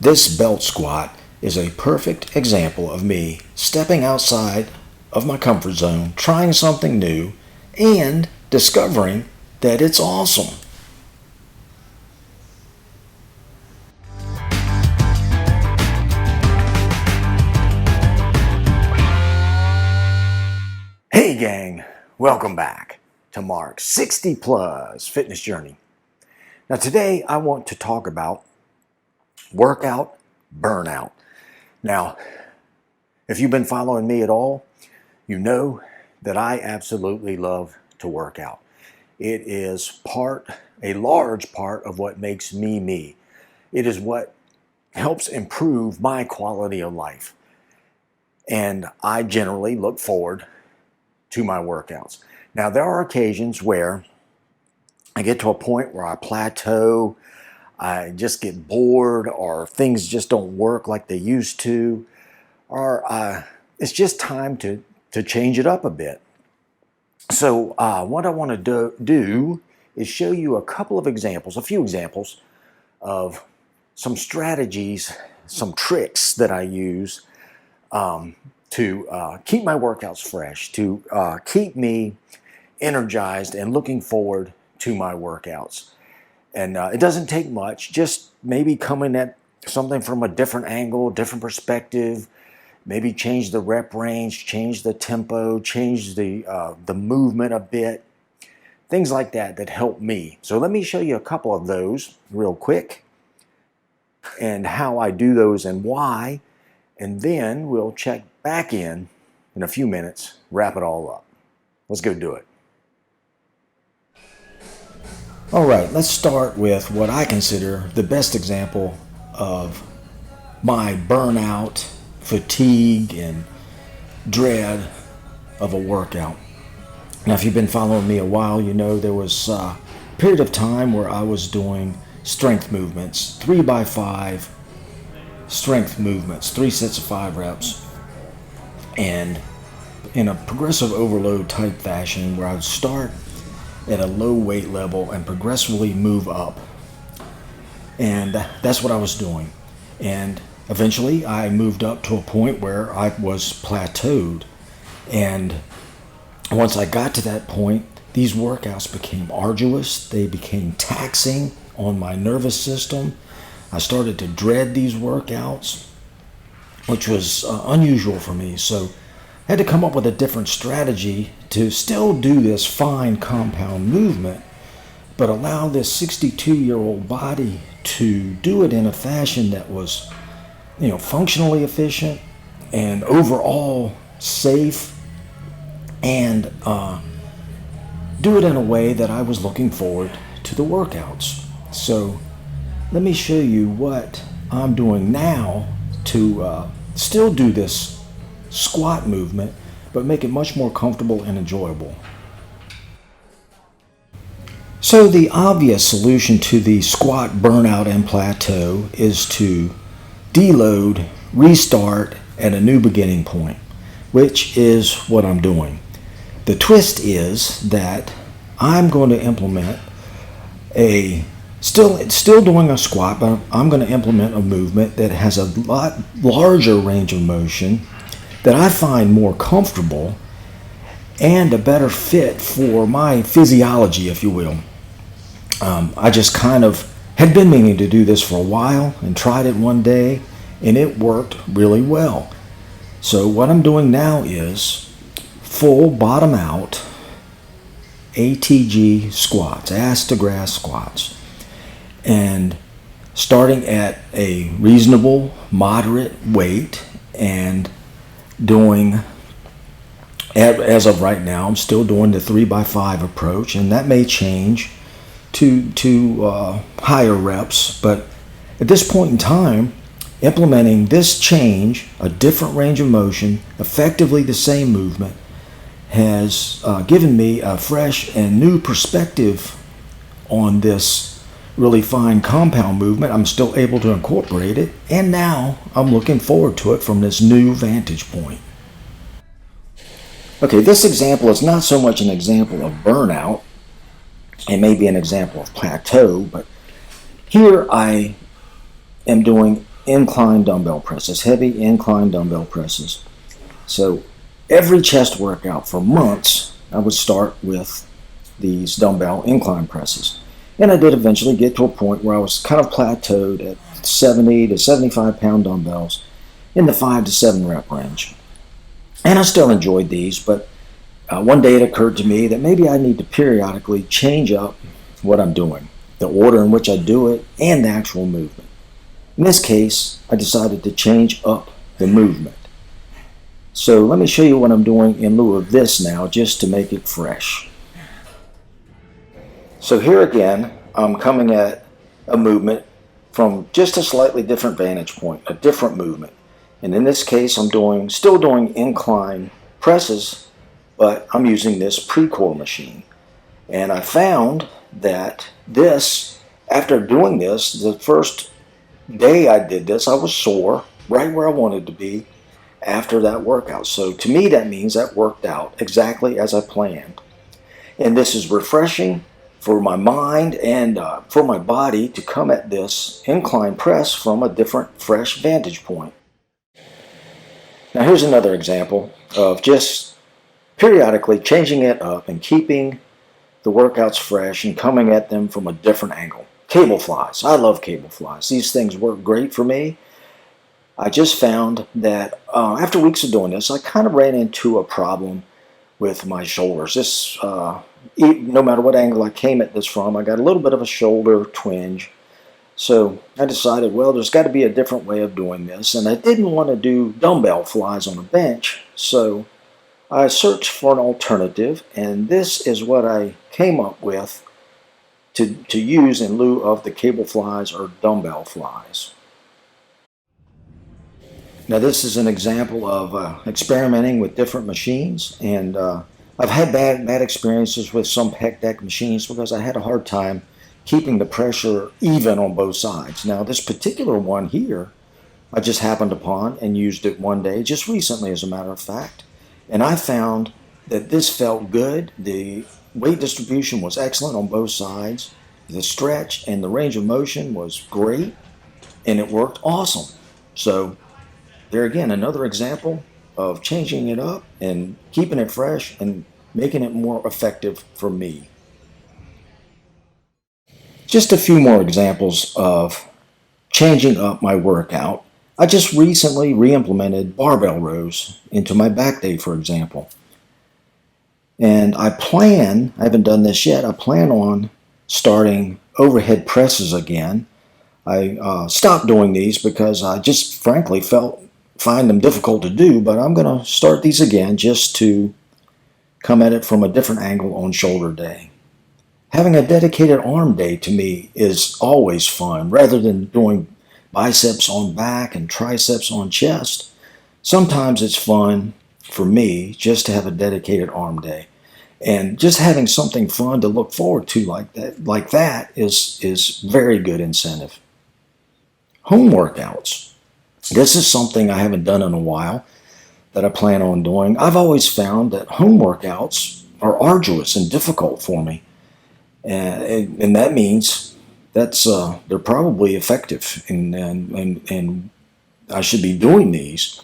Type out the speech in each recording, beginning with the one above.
This belt squat is a perfect example of me stepping outside of my comfort zone, trying something new, and discovering that it's awesome. Hey gang, welcome back to Mark's 60 plus fitness journey. Now today I want to talk about workout burnout. Now, if you've been following me at all, you know that I absolutely love to work out. It is a large part of what makes me me. It is what helps improve my quality of life. And I generally look forward to my workouts. Now, there are occasions where I get to a point where I plateau, I just get bored, or things just don't work like they used to, or it's just time to change it up a bit. So what I want to do is show you a few examples of some strategies, some tricks that I use to keep my workouts fresh, to keep me energized and looking forward to my workouts. And it doesn't take much, just maybe coming at something from a different angle, different perspective, maybe change the rep range, change the tempo, change the movement a bit, things like that help me. So let me show you a couple of those real quick and how I do those and why. And then we'll check back in a few minutes, wrap it all up. Let's go do it. All right, let's start with what I consider the best example of my burnout, fatigue, and dread of a workout. Now, if you've been following me a while, you know there was a period of time where I was doing strength movements, 3x5 strength movements, 3 sets of 5 reps, and in a progressive overload type fashion where I would start at a low weight level and progressively move up. And that's what I was doing. And eventually I moved up to a point where I was plateaued. And once I got to that point, these workouts became arduous. They became taxing on my nervous system. I started to dread these workouts, which was unusual for me. So I had to come up with a different strategy to still do this fine compound movement, but allow this 62-year-old body to do it in a fashion that was, functionally efficient and overall safe, and do it in a way that I was looking forward to the workouts. So let me show you what I'm doing now to still do this squat movement, but make it much more comfortable and enjoyable. So the obvious solution to the squat burnout and plateau is to deload, restart at a new beginning point, which is what I'm doing. The twist is that I'm going to implement still doing a squat, but I'm going to implement a movement that has a lot larger range of motion that I find more comfortable and a better fit for my physiology, if you will. I just kind of had been meaning to do this for a while and tried it one day, and it worked really well. So what I'm doing now is full bottom out ATG squats, ass to grass squats, and starting at a reasonable, moderate weight, and doing, as of right now, I'm still doing the 3x5 approach, and that may change to higher reps, but at this point in time, implementing this change, a different range of motion, effectively the same movement, has given me a fresh and new perspective on this really fine compound movement. I'm still able to incorporate it, and now I'm looking forward to it from this new vantage point. Okay, this example is not so much an example of burnout. It may be an example of plateau, but here I am doing incline dumbbell presses, heavy incline dumbbell presses. So every chest workout for months, I would start with these dumbbell incline presses. And I did eventually get to a point where I was kind of plateaued at 70 to 75 pound dumbbells in the 5 to 7 rep range. And I still enjoyed these, but one day it occurred to me that maybe I need to periodically change up what I'm doing, the order in which I do it, and the actual movement. In this case, I decided to change up the movement. So let me show you what I'm doing in lieu of this now, just to make it fresh. So here again, I'm coming at a movement from just a slightly different vantage point, a different movement. And in this case, I'm still doing incline presses, but I'm using this pre-core machine. And I found that after doing this, the first day I did this, I was sore, right where I wanted to be after that workout. So to me, that means that worked out exactly as I planned. And this is refreshing for my mind and for my body to come at this incline press from a different, fresh vantage point. Now here's another example of just periodically changing it up and keeping the workouts fresh and coming at them from a different angle. Cable flies. I love cable flies. These things work great for me. I just found that after weeks of doing this, I kind of ran into a problem with my shoulders. No matter what angle I came at this from, I got a little bit of a shoulder twinge. So I decided, well, there's got to be a different way of doing this. And I didn't want to do dumbbell flies on a bench. So I searched for an alternative. And this is what I came up with to use in lieu of the cable flies or dumbbell flies. Now this is an example of experimenting with different machines. And I've had bad experiences with some pec deck machines because I had a hard time keeping the pressure even on both sides. Now this particular one here, I just happened upon and used it one day, just recently as a matter of fact. And I found that this felt good. The weight distribution was excellent on both sides. The stretch and the range of motion was great, and it worked awesome. So there again, another example of changing it up and keeping it fresh and making it more effective for me. Just a few more examples of changing up my workout. I just recently re-implemented barbell rows into my back day, for example. And I haven't done this yet, I plan on starting overhead presses again. I stopped doing these because I just frankly find them difficult to do, but I'm going to start these again just to come at it from a different angle on shoulder day. Having a dedicated arm day to me is always fun. Rather than doing biceps on back and triceps on chest, sometimes it's fun for me just to have a dedicated arm day. And just having something fun to look forward to like that is very good incentive. Home workouts. This is something I haven't done in a while that I plan on doing. I've always found that home workouts are arduous and difficult for me. And that means they're probably effective, and I should be doing these.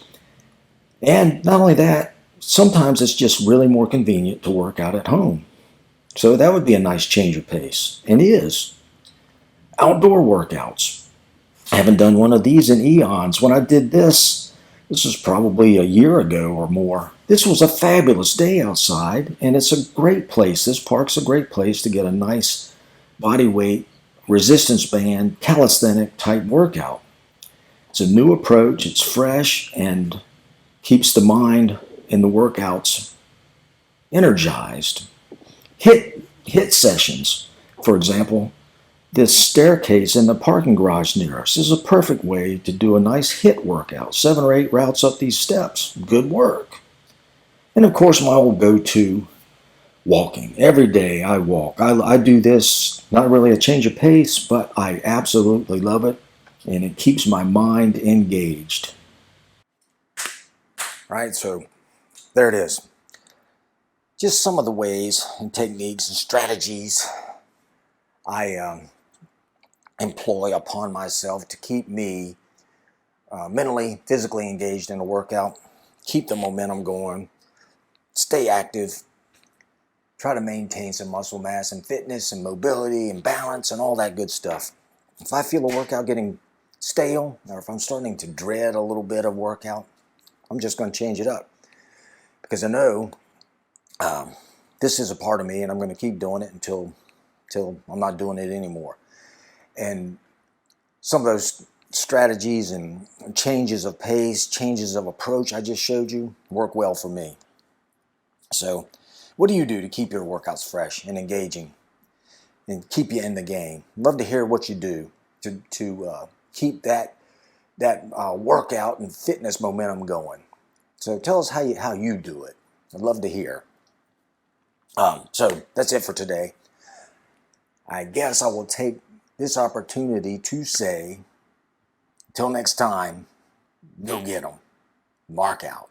And not only that, sometimes it's just really more convenient to work out at home. So that would be a nice change of pace, and is. Outdoor workouts. I haven't done one of these in eons. When I did this was probably a year ago or more. This was a fabulous day outside, and it's a great place. This park's a great place to get a nice body weight, resistance band, calisthenic type workout. It's a new approach, it's fresh, and keeps the mind in the workouts energized. Hit sessions, for example. This staircase in the parking garage near us is a perfect way to do a nice HIIT workout. 7 or 8 routes up these steps. Good work. And of course, my old go-to, walking. Every day I walk. I do this, not really a change of pace, but I absolutely love it, and it keeps my mind engaged. Right, so there it is. Just some of the ways and techniques and strategies I employ upon myself to keep me mentally, physically engaged in a workout. Keep the momentum going. Stay active. Try to maintain some muscle mass and fitness and mobility and balance and all that good stuff. If I feel a workout getting stale, or if I'm starting to dread a little bit of workout, I'm just going to change it up. Because I know this is a part of me, and I'm going to keep doing it until I'm not doing it anymore. And some of those strategies and changes of pace, changes of approach I just showed you work well for me. So what do you do to keep your workouts fresh and engaging and keep you in the game? Love to hear what you do to keep that workout and fitness momentum going. So tell us how you do it. I'd love to hear. So that's it for today. I guess I will take this opportunity to say, until next time, go get 'em. Mark out.